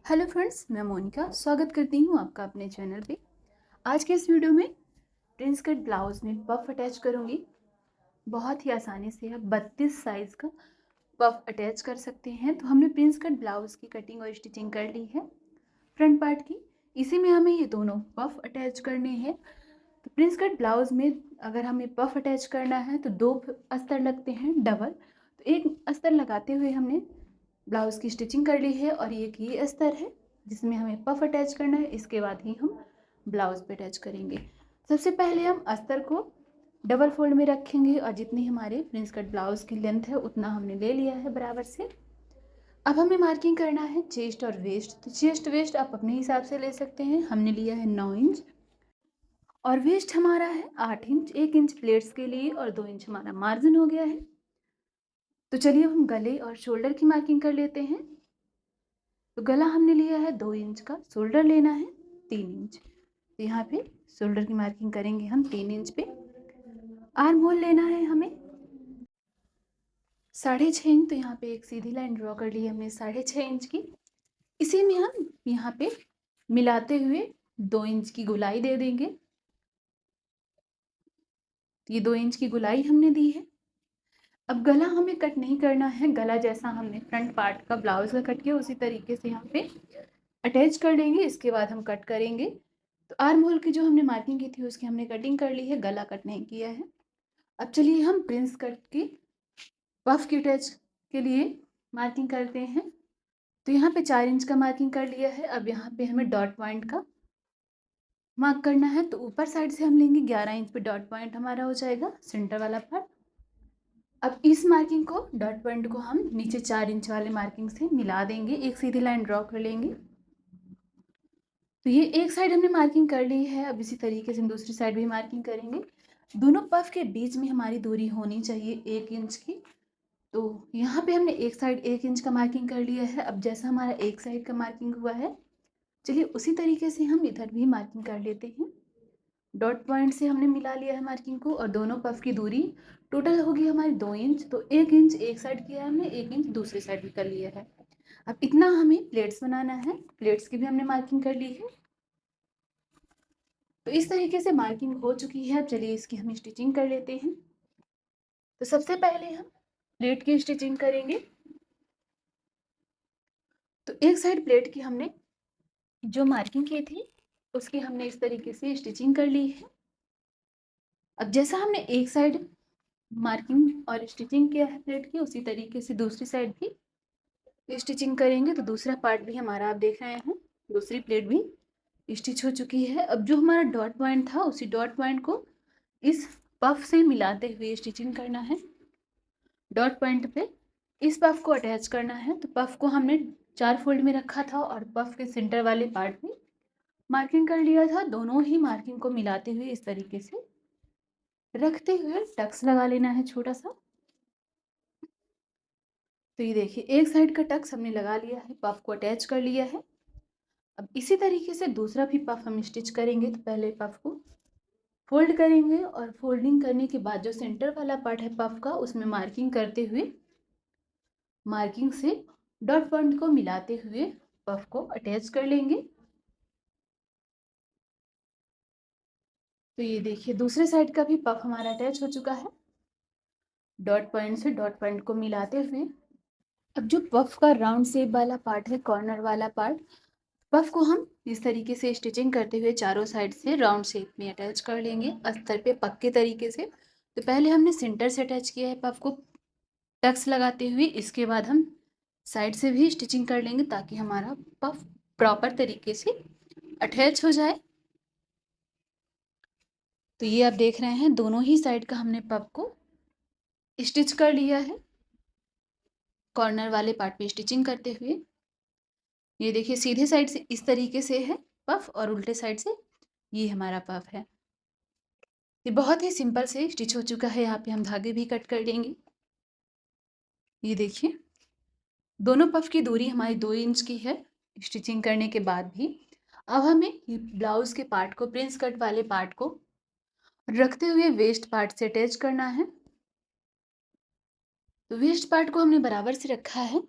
Hello friends, मैं मोनिका स्वागत करती हूँ आपका अपने चैनल पे। आज के इस वीडियो में प्रिंस कट ब्लाउज में पफ अटैच करूँगी। बहुत ही आसानी से आप 32 साइज़ का पफ अटैच कर सकते हैं। तो हमने प्रिंस कट ब्लाउज की कटिंग और स्टिचिंग कर ली है फ्रंट पार्ट की। इसी में हमें ये दोनों पफ अटैच करने हैं। तो प्रिंस कट ब्लाउज में अगर हमें पफ अटैच करना है तो 2 अस्तर लगते हैं डबल। तो एक अस्तर लगाते हुए हमने ब्लाउज़ की स्टिचिंग कर ली है और ये अस्तर है जिसमें हमें पफ अटैच करना है। इसके बाद ही हम ब्लाउज़ पे अटैच करेंगे। सबसे पहले हम अस्तर को डबल फोल्ड में रखेंगे और जितनी हमारे प्रिंस कट ब्लाउज़ की लेंथ है उतना हमने ले लिया है बराबर से। अब हमें मार्किंग करना है चेस्ट और वेस्ट। तो चेस्ट वेस्ट आप अपने हिसाब से ले सकते हैं। हमने लिया है 9 इंच और वेस्ट हमारा है 8 इंच। 1 इंच प्लेट्स के लिए और 2 इंच हमारा मार्जिन हो गया है। तो चलिए हम गले और शोल्डर की मार्किंग कर लेते हैं। तो गला हमने लिया है 2 इंच का, शोल्डर लेना है 3 इंच। तो यहाँ पे शोल्डर की मार्किंग करेंगे हम 3 इंच पे। आर्म होल लेना है हमें 6.5 इंच। तो यहाँ पे एक सीधी लाइन ड्रॉ कर ली हमने 6.5 इंच की। इसी में हम यहाँ पे मिलाते हुए 2 इंच की गोलाई दे देंगे। तो ये 2 इंच की गोलाई हमने दी है। अब गला हमें कट नहीं करना है। गला जैसा हमने फ्रंट पार्ट का ब्लाउज का कट किया उसी तरीके से यहाँ पे अटैच कर लेंगे। इसके बाद हम कट करेंगे। तो आर्म होल की जो हमने मार्किंग की थी उसकी हमने कटिंग कर ली है, गला कट नहीं किया है। अब चलिए हम प्रिंस कट की पफ की अटैच के लिए मार्किंग करते हैं। तो यहाँ पे 4 इंच का मार्किंग कर लिया है। अब यहाँ पे हमें डॉट पॉइंट का मार्क करना है। तो ऊपर साइड से हम लेंगे 11 इंच पे डॉट पॉइंट हमारा हो जाएगा सेंटर वाला पार्ट। अब इस मार्किंग को डॉट पॉइंट को हम नीचे 4 इंच वाले मार्किंग से मिला देंगे। एक सीधी लाइन ड्रॉ कर लेंगे। तो ये एक साइड हमने मार्किंग कर ली है। अब इसी तरीके से हम दूसरी साइड भी मार्किंग करेंगे। दोनों पफ के बीच में हमारी दूरी होनी चाहिए 1 इंच की। तो यहाँ पे हमने एक साइड 1 इंच का मार्किंग कर लिया है। अब जैसा हमारा एक साइड का मार्किंग हुआ है, चलिए उसी तरीके से हम इधर भी मार्किंग कर लेते हैं। डॉट पॉइंट से हमने मिला लिया है मार्किंग को और दोनों पफ की दूरी टोटल होगी हमारी 2 इंच। तो 1 इंच एक साइड किया है हमने, 1 इंच दूसरी साइड भी कर लिया है। अब इतना हमें प्लेट्स बनाना है। प्लेट्स की भी हमने मार्किंग कर ली है। तो इस तरीके से मार्किंग हो चुकी है। अब चलिए इसकी हम स्टिचिंग कर लेते हैं। तो सबसे पहले हम प्लेट की स्टिचिंग करेंगे। तो एक साइड प्लेट की हमने जो मार्किंग की थी उसकी हमने इस तरीके से स्टिचिंग कर ली है। अब जैसा हमने एक साइड मार्किंग और स्टिचिंग किया है प्लेट की, उसी तरीके से दूसरी साइड भी स्टिचिंग करेंगे। तो दूसरा पार्ट भी हमारा आप देख रहे हैं, दूसरी प्लेट भी स्टिच हो चुकी है। अब जो हमारा डॉट पॉइंट था उसी डॉट पॉइंट को इस पफ से मिलाते हुए स्टिचिंग करना है। डॉट पॉइंट पे इस पफ को अटैच करना है। तो पफ को हमने 4 फोल्ड में रखा था और पफ के सेंटर वाले पार्ट में मार्किंग कर लिया था। दोनों ही मार्किंग को मिलाते हुए इस तरीके से रखते हुए टक्स लगा लेना है छोटा सा। तो ये देखिए एक साइड का टक्स हमने लगा लिया है, पफ को अटैच कर लिया है। अब इसी तरीके से दूसरा भी पफ हम स्टिच करेंगे। तो पहले पफ को फोल्ड करेंगे और फोल्डिंग करने के बाद जो सेंटर वाला पार्ट है पफ का उसमें मार्किंग करते हुए मार्किंग से डॉट पॉइंट को मिलाते हुए पफ को अटैच कर लेंगे। तो ये देखिए दूसरे साइड का भी पफ हमारा अटैच हो चुका है। डॉट पॉइंट से डॉट पॉइंट को मिलाते हुए अब जो पफ का राउंड शेप वाला पार्ट है, कॉर्नर वाला पार्ट, पफ को हम इस तरीके से स्टिचिंग करते हुए चारों साइड से राउंड शेप में अटैच कर लेंगे अस्तर पे पक्के तरीके से। तो पहले हमने सेंटर से अटैच किया है पफ को टक्स लगाते हुए। इसके बाद हम साइड से भी स्टिचिंग कर लेंगे ताकि हमारा पफ प्रॉपर तरीके से अटैच हो जाए। तो ये आप देख रहे हैं दोनों ही साइड का हमने पफ को स्टिच कर लिया है कॉर्नर वाले पार्ट पे स्टिचिंग करते हुए। ये देखिए सीधे साइड से इस तरीके से है पफ और उल्टे साइड से ये हमारा पफ है। ये बहुत ही सिंपल से स्टिच हो चुका है। यहाँ पे हम धागे भी कट कर लेंगे। ये देखिए दोनों पफ की दूरी हमारी 2 इंच की है स्टिचिंग करने के बाद भी। अब हमें ये ब्लाउज के पार्ट को, प्रिंस कट वाले पार्ट को रखते हुए वेस्ट पार्ट से अटैच करना है। तो वेस्ट पार्ट को हमने बराबर से रखा है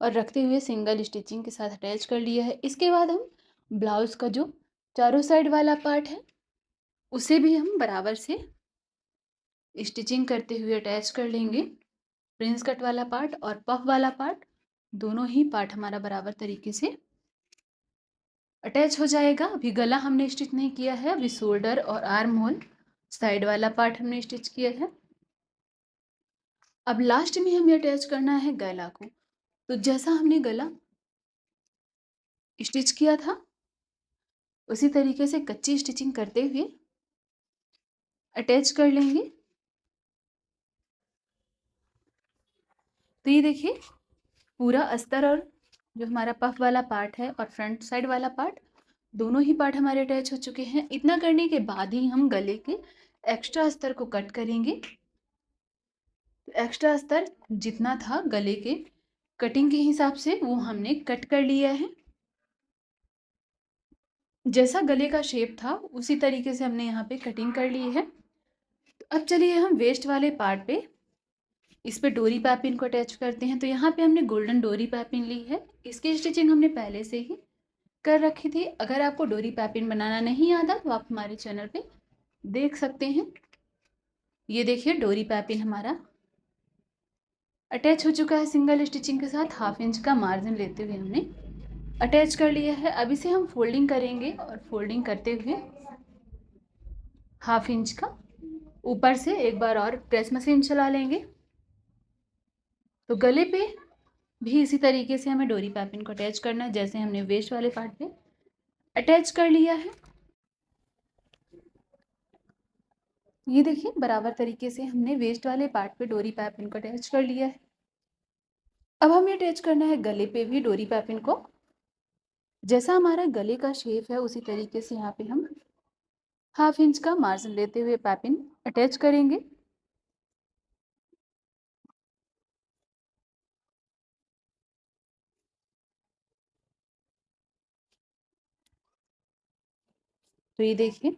और रखते हुए सिंगल स्टिचिंग के साथ अटैच कर लिया है। इसके बाद हम ब्लाउज़ का जो चारों साइड वाला पार्ट है उसे भी हम बराबर से स्टिचिंग करते हुए अटैच कर लेंगे। प्रिंस कट वाला पार्ट और पफ वाला पार्ट, दोनों ही पार्ट हमारा बराबर तरीके से अटैच हो जाएगा। अभी गला हमने स्टिच नहीं किया है, अभी शोल्डर और आर्म होल साइड वाला पार्ट हमने स्टिच किया है। अब लास्ट में हमें अटैच करना है गला को। तो जैसा हमने गला स्टिच किया था उसी तरीके से कच्ची स्टिचिंग करते हुए अटैच कर लेंगे। तो ये देखिए पूरा अस्तर और जो हमारा पफ वाला पार्ट है और फ्रंट साइड वाला पार्ट, दोनों ही पार्ट हमारे अटैच हो चुके हैं। इतना करने के बाद ही हम गले के एक्स्ट्रा अस्तर को कट करेंगे। तो एक्स्ट्रा अस्तर जितना था गले के कटिंग के हिसाब से वो हमने कट कर लिया है। जैसा गले का शेप था उसी तरीके से हमने यहाँ पे कटिंग कर ली है। तो अब चलिए हम वेस्ट वाले पार्ट पे इस पे डोरी पाइपिंग को अटैच करते हैं। तो यहाँ पे हमने गोल्डन डोरी पाइपिंग ली है। इसकी स्टिचिंग हमने पहले से ही कर रखी थी। अगर आपको डोरी पाइपिंग बनाना नहीं आता तो आप हमारे चैनल पे देख सकते हैं। ये देखिए डोरी पाइपिंग हमारा अटैच हो चुका है सिंगल स्टिचिंग के साथ। 1/2 इंच का मार्जिन लेते हुए हमने अटैच कर लिया है। अब इसे हम फोल्डिंग करेंगे और फोल्डिंग करते हुए 1/2 इंच का ऊपर से एक बार और प्रेस मशीन चला लेंगे। तो गले पे भी इसी तरीके से हमें डोरी पाइपिंग को अटैच करना है जैसे हमने वेस्ट वाले पार्ट पे अटैच कर लिया है। ये देखिए बराबर तरीके से हमने वेस्ट वाले पार्ट पे डोरी पाइपिंग को अटैच कर लिया है। अब हमें अटैच करना है गले पे भी डोरी पाइपिंग को। जैसा हमारा गले का शेप है उसी तरीके से यहाँ पे हम 1/2 इंच का मार्जिन लेते हुए पाइपिंग अटैच करेंगे। तो ये देखिए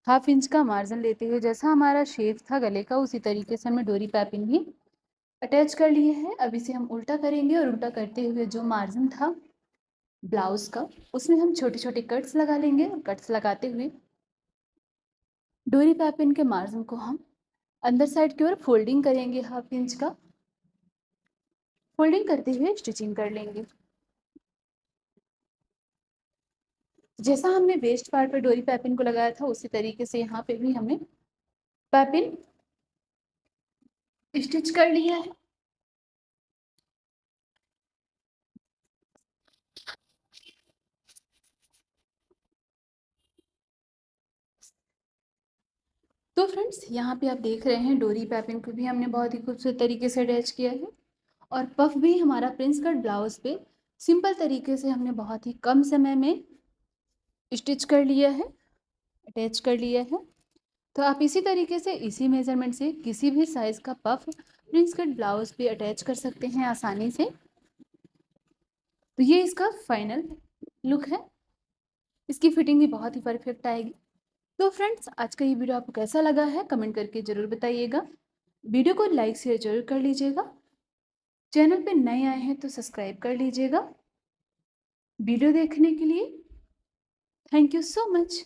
1/2 इंच का मार्जिन लेते हुए जैसा हमारा शेप था गले का उसी तरीके से हमने डोरी पाइपिंग भी अटैच कर लिए है। अब इसे हम उल्टा करेंगे और उल्टा करते हुए जो मार्जिन था ब्लाउज का उसमें हम छोटे छोटे कट्स लगा लेंगे। और कट्स लगाते हुए डोरी पाइपिंग के मार्जिन को हम अंदर साइड की ओर फोल्डिंग करेंगे। 1/2 इंच का फोल्डिंग करते हुए स्टिचिंग कर लेंगे। जैसा हमने वेस्ट पार्ट पर डोरी पाइपिंग को लगाया था उसी तरीके से यहाँ पे भी हमने पाइपिंग स्टिच कर लिया है। तो फ्रेंड्स यहाँ पे आप देख रहे हैं डोरी पाइपिंग को भी हमने बहुत ही खूबसूरत तरीके से अटैच किया है। और पफ भी हमारा प्रिंस कट ब्लाउज पे सिंपल तरीके से हमने बहुत ही कम समय में स्टिच कर लिया है, अटैच कर लिया है। तो आप इसी तरीके से इसी मेजरमेंट से किसी भी साइज़ का पफ प्रिंस कट ब्लाउज पे अटैच कर सकते हैं आसानी से। तो ये इसका फाइनल लुक है। इसकी फिटिंग भी बहुत ही परफेक्ट आएगी। तो फ्रेंड्स आज का ये वीडियो आपको कैसा लगा है कमेंट करके ज़रूर बताइएगा। वीडियो को लाइक शेयर जरूर कर लीजिएगा। चैनल पे नए आए हैं तो सब्सक्राइब कर लीजिएगा। वीडियो देखने के लिए थैंक यू सो मच।